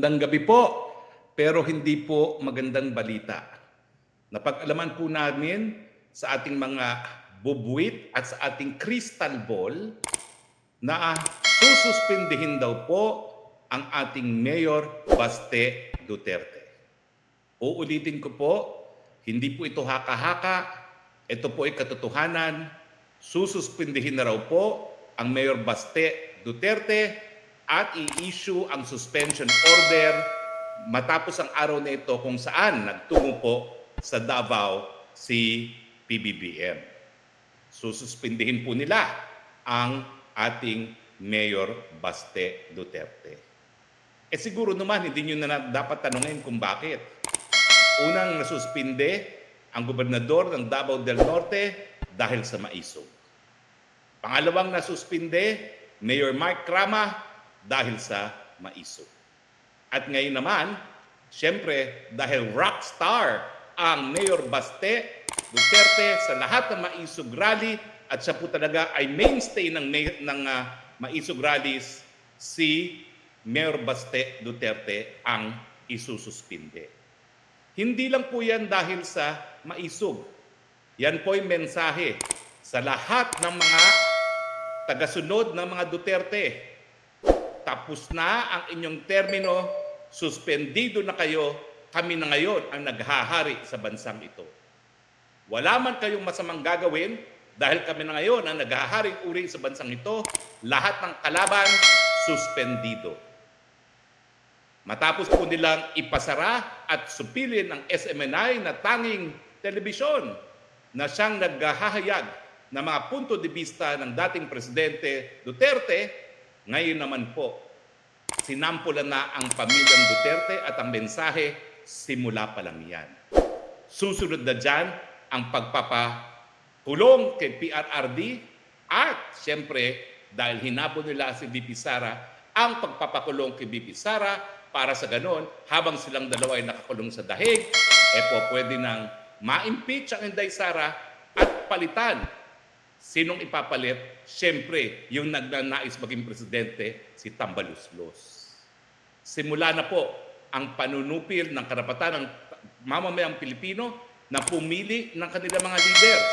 Magandang gabi po, pero hindi po magandang balita. Napag-alaman po namin sa ating mga bubuwit at sa ating crystal ball na sususpindihin daw po ang ating Mayor Baste Duterte. Uulitin ko po, hindi po ito haka-haka, ito po ay katotohanan. Sususpindihin na raw po ang Mayor Baste Duterte at i-issue ang suspension order matapos ang araw na ito kung saan nagtungo po sa Davao si PBBM. Sususpindihin po nila ang ating Mayor Baste Duterte. Siguro naman hindi nyo na dapat tanungin kung bakit. Unang nasuspinde ang gobernador ng Davao del Norte dahil sa maisog. Pangalawang nasuspinde, Mayor Mark Crama dahil sa maisog. At ngayon naman, siyempre dahil rockstar ang Mayor Baste Duterte sa lahat ng maisog rally at siya po talaga ay mainstay ng maisog rallies, si Mayor Baste Duterte ang isususpinde. Hindi lang po yan dahil sa maisog. Yan po yung mensahe sa lahat ng mga tagasunod ng mga Duterte. Tapos na ang inyong termino, suspendido na kayo, kami na ngayon ang naghahari sa bansang ito. Wala man kayong masamang gagawin dahil kami na ngayon ang naghaharing uri sa bansang ito, lahat ng kalaban, suspendido. Matapos po nilang ipasara at supilin ang SMNI na tanging telebisyon na siyang naghahayag ng mga punto de vista ng dating Presidente Duterte, ngayon naman po, sinampulan na ang pamilyang Duterte at ang mensahe, simula pa lang yan. Susunod na dyan ang pagpapakulong kay PRRD at siyempre dahil hinabol nila si VP Sara, ang pagpapakulong kay VP Sara para sa ganon, habang silang dalawa ay nakakulong sa dahig, pwede nang ma-impeach ang Inday Sara at palitan. Sinong ipapalit? Siyempre, yung nagnanais maging presidente, si Tambaluslos. Simula na po ang panunupil ng karapatan ng mamamayang Pilipino na pumili ng kanilang mga leaders.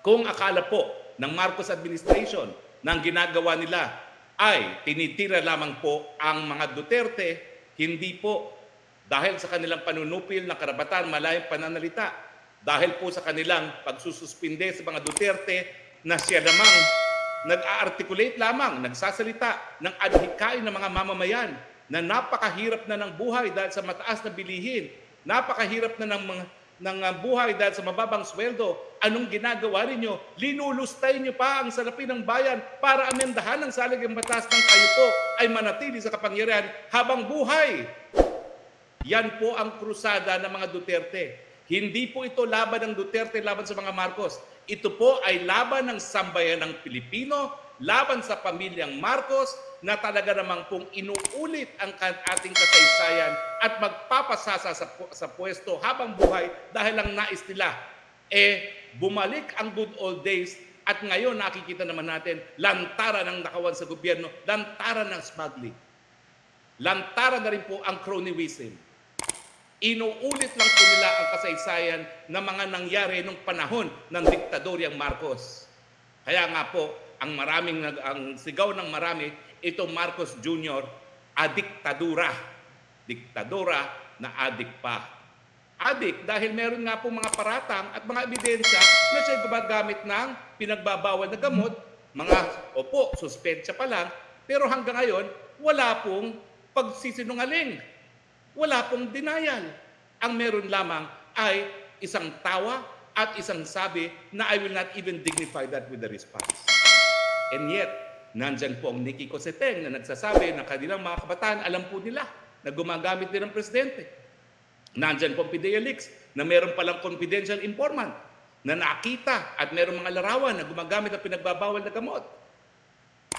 Kung akala po ng Marcos administration na ang ginagawa nila ay tinitira lamang po ang mga Duterte, hindi po. Dahil sa kanilang panunupil ng karapatan, malayang pananalita. Dahil po sa kanilang pagsususpinde sa mga Duterte na siya namang nag-a-articulate lamang, nagsasalita ng adhikain ng mga mamamayan na napakahirap na ng buhay dahil sa mataas na bilihin, napakahirap na ng buhay dahil sa mababang sweldo. Anong ginagawa ninyo? Linulustay niyo pa ang salapi ng bayan para amendahan ang saligang batas ng kayo po ay manatili sa kapangyarihan habang buhay. Yan po ang krusada ng mga Duterte. Hindi po ito laban ng Duterte laban sa mga Marcos. Ito po ay laban ng sambayan ng Pilipino, laban sa pamilyang Marcos na talaga namang pong inuulit ang ating kasaysayan at magpapasasa sa pwesto habang buhay dahil ang nais nila bumalik ang good old days at ngayon nakikita naman natin lantaran ng nakawan sa gobyerno, lantaran ng smuggling. Lantaran na rin po ang cronyism. Inuulit lang po nila ang kasaysayan na mga nangyari nung panahon ng diktadoryang Marcos. Kaya nga po, ang sigaw ng marami, ito Marcos Jr., adiktadura. Diktadura na adik pa. Adik dahil meron nga po mga paratang at mga ebidensya na siya gumagamit ng pinagbabawal na gamot, suspensya pa lang, pero hanggang ngayon, wala pong pagsisinungaling. Wala pong denial. Ang meron lamang ay isang tawa at isang sabi na I will not even dignify that with the response. And yet, nandyan po ang Nikki Cosseteng na nagsasabi na kanilang mga kabataan alam po nila na gumagamit din ng presidente. Nandyan po ang Fidelix na meron palang confidential informant na nakita at meron mga larawan na gumagamit ng pinagbabawal na gamot.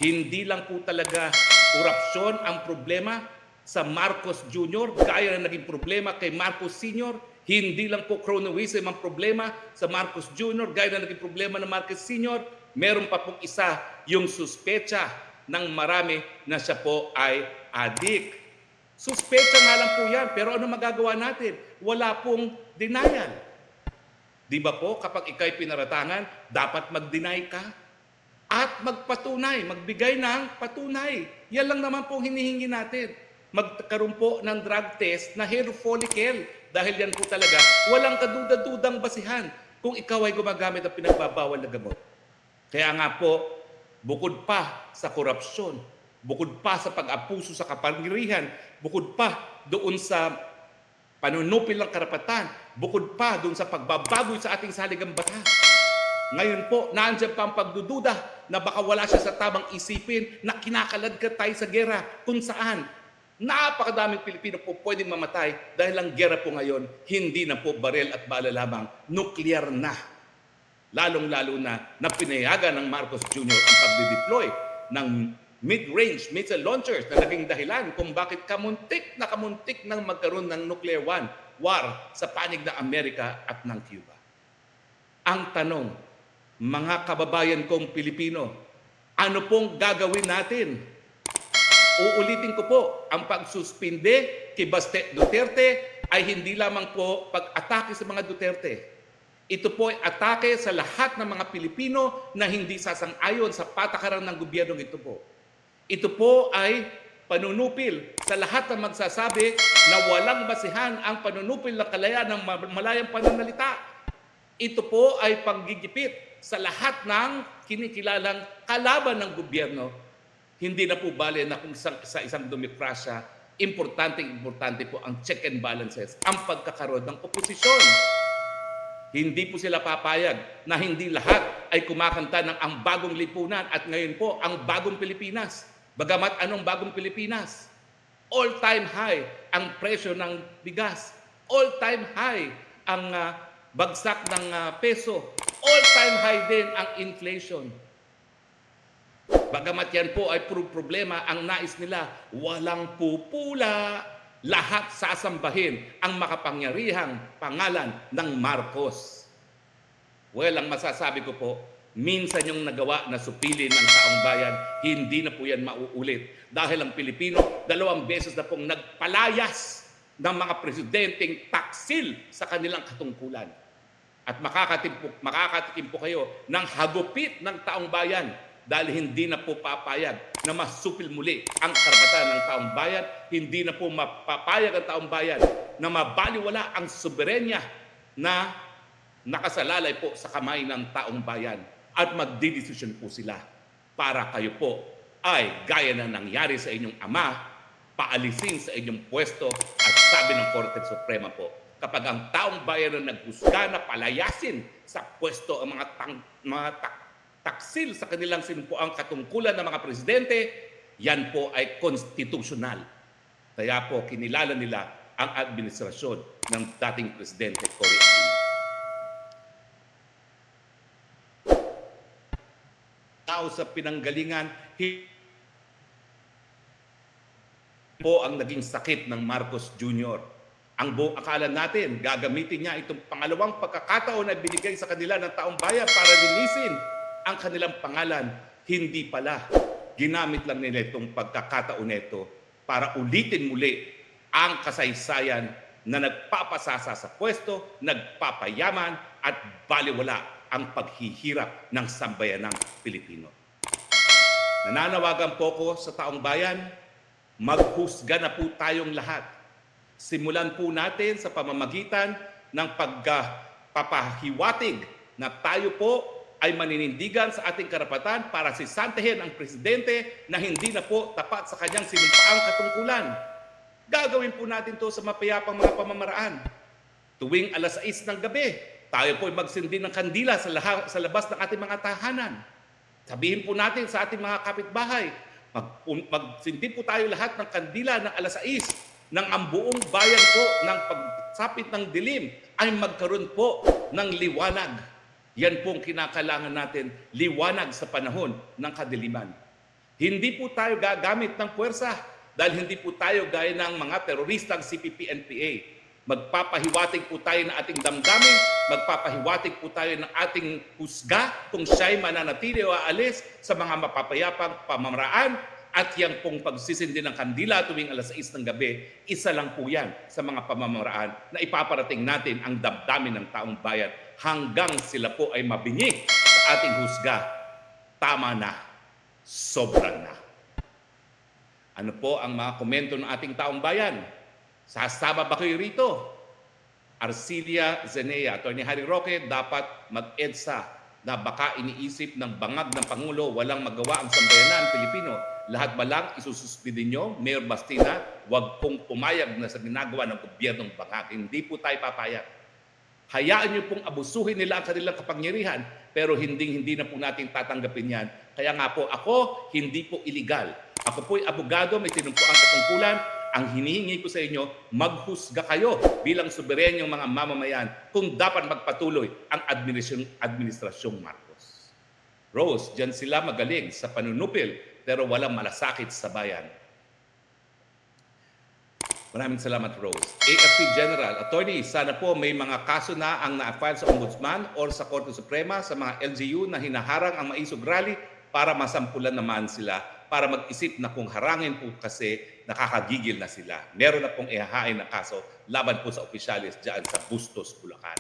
Hindi lang po talaga korupsyon ang problema sa Marcos Jr. gaya na naging problema kay Marcos Sr. Hindi lang po cronyism ang problema sa Marcos Jr. gaya na naging problema ng Marcos Sr. Meron pa pong isa, yung suspecha ng marami na siya po ay adik. Suspecha nga lang po yan. Pero ano magagawa natin? Wala pong denial. Di ba po, kapag ikaw'y pinaratangan, dapat mag-deny ka at magpatunay, magbigay ng patunay. Yan lang naman po hinihingi natin. Magkaroon po ng drug test na hair follicle. Dahil yan po talaga, walang kaduda-dudang basihan kung ikaw ay gumagamit ng pinagbabawal na gamot. Kaya nga po, bukod pa sa korupsyon, bukod pa sa pag-abuso sa kapangyarihan, bukod pa doon sa panunupil ng karapatan, bukod pa doon sa pagbabagoy sa ating saligang batas. Ngayon po, nandiyan pa ang pagdududa na baka wala siya sa tamang isipin na kinakalad ka tayo sa gera kung saan napakadaming Pilipino po pwedeng mamatay dahil ang gera po ngayon, hindi na po barel at bala lamang, nuklear na. Lalong-lalo na pinayagan ng Marcos Jr. ang pagdideploy ng mid-range missile launchers na naging dahilan kung bakit kamuntik nang magkaroon ng nuclear war sa panig ng Amerika at ng Cuba. Ang tanong, mga kababayan kong Pilipino, ano pong gagawin natin? Uulitin ko po, ang pagsuspinde kay Baste Duterte ay hindi lamang po pag-atake sa mga Duterte. Ito po ay atake sa lahat ng mga Pilipino na hindi sasang-ayon sa patakaran ng gobyernong ito po. Ito po ay panunupil sa lahat ng magsasabi na walang basihan ang panunupil ng kalayaan ng malayang pananalita. Ito po ay panggigipit sa lahat ng kinikilalang kalaban ng gobyerno. Hindi na po bale na kung sa isang demokrasya, importante po ang check and balances, ang pagkakaroon ng oposisyon. Hindi po sila papayag na hindi lahat ay kumakanta ng ang bagong lipunan at ngayon po ang bagong Pilipinas. Bagamat anong bagong Pilipinas? All-time high ang presyo ng bigas. All-time high ang bagsak ng peso. All-time high din ang inflation. Bagamat yan po ay puro problema, ang nais nila, walang pupula. Lahat sasambahin ang makapangyarihang pangalan ng Marcos. Well, ang masasabi ko po, minsan yung nagawa na supilin ng taong bayan, hindi na po yan mauulit. Dahil ang Pilipino, 2 beses na pong nagpalayas ng mga presidenteng taksil sa kanilang katungkulan. At makakatikim po kayo ng hagupit ng taong bayan dahil hindi na po papayag na masupil muli ang karapatan ng taong bayan, hindi na po mapapayag ang taong bayan na mabaliwala ang soberenya na nakasalalay po sa kamay ng taong bayan at magdidesisyon po sila para kayo po ay gaya na nangyari sa inyong ama, paalisin sa inyong pwesto at sabi ng Korte Suprema po, kapag ang taong bayan na naghusga na palayasin sa pwesto ang mga taksil sa kanilang sinupuang katungkulan ng mga presidente, yan po ay konstitusyonal. Kaya po kinilala nila ang administrasyon ng dating presidente Cory Aquino. Tao sa pinanggalingan, po ang naging sakit ng Marcos Jr. Ang buong akala natin, gagamitin niya itong pangalawang pagkakataon na binigay sa kanila ng taong bayan para linisin ang kanilang pangalan. Hindi pala. Ginamit lang nila itong pagkakataon nito para ulitin muli ang kasaysayan na nagpapasasa sa pwesto, nagpapayaman at baliwala ang paghihirap ng sambayanang Pilipino. Nananawagan po ko sa taong bayan, maghusga na po tayong lahat. Simulan po natin sa pamamagitan ng pagpapahiwatig na tayo po ay maninindigan sa ating karapatan para sisantahin ang presidente na hindi na po tapat sa kanyang sinumpaang katungkulan. Gagawin po natin to sa mapayapang mga pamamaraan. Tuwing 6:00 ng gabi, tayo po ay magsindi ng kandila sa labas ng ating mga tahanan. Sabihin po natin sa ating mga kapitbahay, magsindi po tayo lahat ng kandila ng 6:00 nang ang buong bayan po ng pagsapit ng dilim ay magkaroon po ng liwanag. Yan pong kinakailangan natin, liwanag sa panahon ng kadiliman. Hindi po tayo gagamit ng puwersa dahil hindi po tayo gaya ng mga teroristang CPP-NPA. Magpapahiwatig po tayo ng ating damdamin, magpapahiwatig po tayo ng ating husga kung siya'y mananatili o aalis sa mga mapapayapang pamamaraan At yang pong pagsisindi ng kandila tuwing alas 6 ng gabi, isa lang po yan sa mga pamamaraan na ipaparating natin ang damdamin ng taong bayan hanggang sila po ay mabingi sa ating husga. Tama na, sobra na. Ano po ang mga komento ng ating taong bayan? Sasama ba kayo rito? Arcilia Zenea, Atty. Harry Roque, dapat mag-EDSA na baka iniisip ng bangag ng Pangulo walang magawa ang sambayanan Pilipino. Lahat ba lang isususpidin nyo? Mayor Bastina, wag pong pumayag na sa ginagawa ng gobyernong bangag. Hindi po tayo papayag. Hayaan nyo pong abusuhin nila ang kanilang kapangyarihan, pero hindi na po natin tatanggapin yan. Kaya nga po ako, hindi po illegal. Ako po'y abogado, may tinumpuang katungkulan. Ang hinihingi ko sa inyo, maghusga kayo bilang suberenyong mga mamamayan kung dapat magpatuloy ang administrasyong Marcos. Rose, dyan sila magaling sa panunupil pero walang malasakit sa bayan. Maraming salamat, Rose. AFP General, Attorney, sana po may mga kaso na ang na-file sa Ombudsman or sa Korte Suprema sa mga LGU na hinaharang ang maisog rally para masampulan naman sila para mag-isip na kung harangin po kasi nakakagigil na sila. Meron na pong ihahain na kaso laban po sa opisyalis dyan sa Bustos, Bulacan.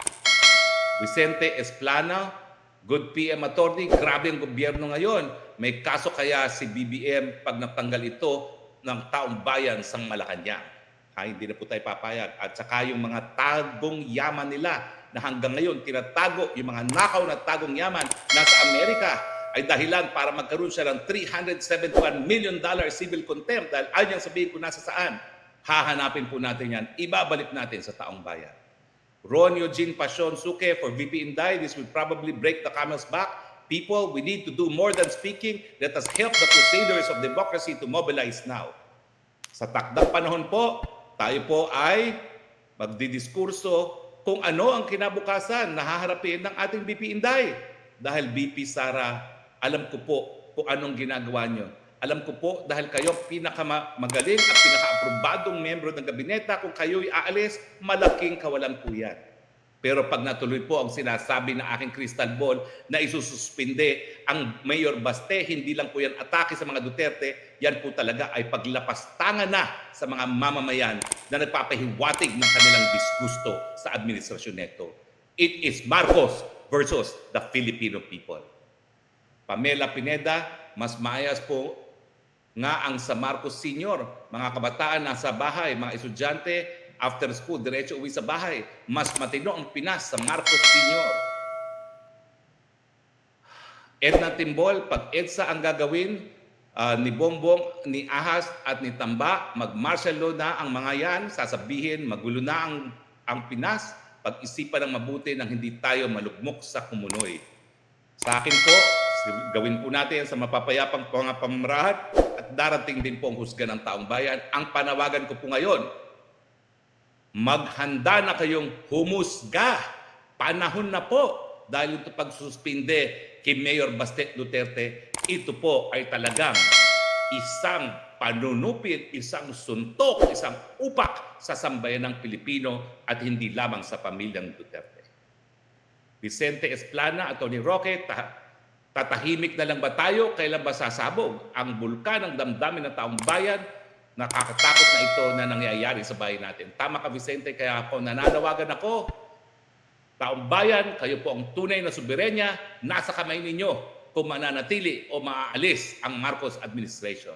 Vicente Esplana, good PM attorney, grabe ang gobyerno ngayon. May kaso kaya si BBM pag natanggal ito ng taong bayan sa Malacanang. Hindi na po tayo papayag. At saka yung mga tagong yaman nila na hanggang ngayon tinatago, yung mga nakaw na tagong yaman nasa Amerika ay dahilan para magkaroon siya ng $371 million civil contempt dahil ayaw niyang sabihin kung nasa saan. Hahanapin po natin yan. Ibabalik natin sa taong bayan. Ron Eugene Pasion Suke for VP Inday, this will probably break the camel's back. People, we need to do more than speaking. Let us help the crusaders of democracy to mobilize now. Sa takdang panahon po, tayo po ay magdidiskurso kung ano ang kinabukasan na haharapin ng ating VP Inday. Dahil VP Sara, alam ko po kung anong ginagawa nyo. Alam ko po dahil kayo pinakamagaling at pinaka-aprobadong membro ng gabineta, kung kayo'y aalis, malaking kawalan po yan. Pero pag natuloy po ang sinasabi ng aking crystal ball na isususpinde ang Mayor Baste, hindi lang po yan atake sa mga Duterte, yan po talaga ay paglapastangan na sa mga mamamayan na nagpapahiwatig ng kanilang disgusto sa administrasyon neto. It is Marcos versus the Filipino people. Pamela Pineda, mas maayos po nga ang sa Marcos Senior. Mga kabataan nasa bahay, mga estudyante, after school, diretso uwi sa bahay. Mas matino ang Pinas sa Marcos Senior. Edna Timbol, pag EDSA ang gagawin, ni Bongbong, ni Ahas at ni Tamba, mag-martial law na ang mga yan, sasabihin, magulo na ang Pinas, pag-isipan ng mabuti nang hindi tayo malugmok sa kumunoy. Sa akin po, gawin po natin sa mapapayapang mga pamamarahan at darating din po ang husga ng taong bayan. Ang panawagan ko po ngayon, maghanda na kayong humusga. Panahon na po dahil ito pagsuspinde kay Mayor Baste Duterte, ito po ay talagang isang panunupit, isang suntok, isang upak sa sambayan ng Pilipino at hindi lamang sa pamilyang Duterte. Vicente Esplana, Atty. Roque, tatahimik na lang ba tayo? Kailan ba sasabog ang bulkan ng damdamin ng taong bayan? Nakakatakot na ito na nangyayari sa bayan natin. Tama ka, Vicente, kaya ako nananawagan ako. Taong bayan, kayo po ang tunay na soberenya, nasa kamay ninyo kung mananatili o maaalis ang Marcos administration.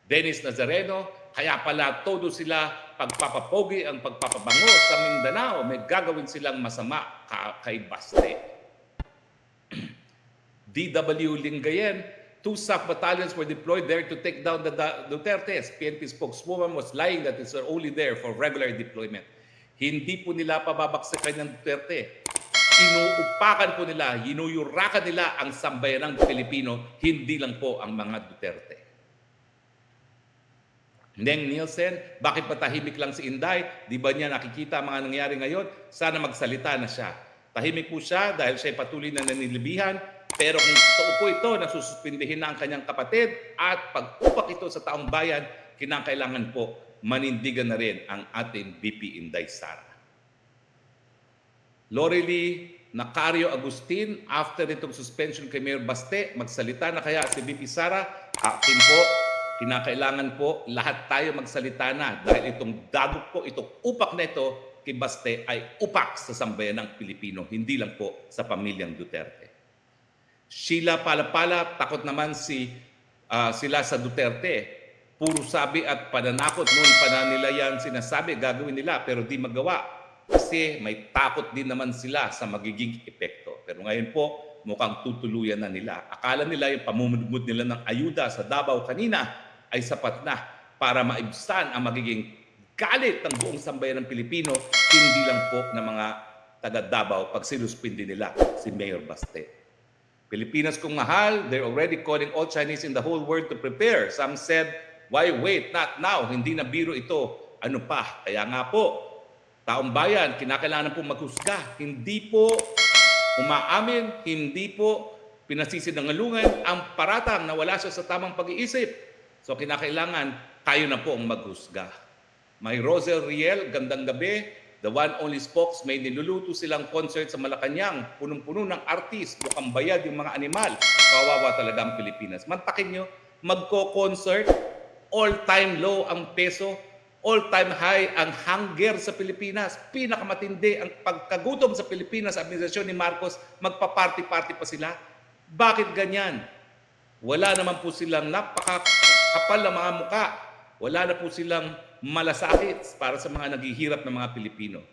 Dennis Nazareno, kaya pala todo sila pagpapapogi ang pagpapabango sa Mindanao, may gagawin silang masama kay Baste. D.W. Lingayen, 2 SAF battalions were deployed there to take down the Dutertes. PNP spokeswoman was lying that it's only there for regular deployment. Hindi po nila pababaksakan ng Duterte. Inuupakan po nila, hinuyurakan nila ang sambayanang Pilipino, hindi lang po ang mga Duterte. Neng Nielsen, bakit patahimik lang si Inday? Di ba niya nakikita ang mga nangyari ngayon? Sana magsalita na siya. Tahimik po siya dahil siya patuloy na nanilibihan. Pero kung totoo po ito, nasususpindihin na ang kanyang kapatid at pag-upak ito sa taong bayan, kinakailangan po manindigan na rin ang ating VP Inday Sara. Lorely Nacario Agustin, after itong suspension kay Mayor Baste, magsalita na kaya si VP Sara? Akin po, Kinakailangan po lahat tayo magsalita na dahil itong dagok po, itong upak na ito kay Baste ay upak sa sambayan ng Pilipino, hindi lang po sa pamilyang Duterte. Sheila Palapala, takot naman sila sa Duterte. Puro sabi at pananakot noon pa na nila yan sinasabi, gagawin nila pero di magawa. Kasi may takot din naman sila sa magiging epekto. Pero ngayon po, mukhang tutuluyan na nila. Akala nila yung pamumudmud nila ng ayuda sa Davao kanina ay sapat na para maibsan ang magiging galit ng buong sambayan ng Pilipino, hindi lang po ng mga taga Davao pag sinuspindi nila si Mayor Baste. Pilipinas kong mahal, they're already calling all Chinese in the whole world to prepare. Some said, why wait? Not now. Hindi na biro ito. Ano pa? Kaya nga po, taong bayan, kinakailangan po maghusga. Hindi po umaamin, hindi po pinasisinangalungan ang paratang na wala siya sa tamang pag-iisip. So kinakailangan tayo na po ang maghusga. May Rosel Riel, gandang gabi. The one only spokes, may niluluto silang concert sa Malacanang. Punong-puno ng artist, mukhang bayad yung mga animal. Kawawa talaga ang Pilipinas. Mantakin nyo, magko-concert, all-time low ang peso, all-time high ang hunger sa Pilipinas. Pinakamatindi ang pagkagutom sa Pilipinas sa administrasyon ni Marcos, magpa-party-party pa sila. Bakit ganyan? Wala naman po silang napakakapal na mga muka. Wala na po silang malasakit para sa mga naghihirap na mga Pilipino.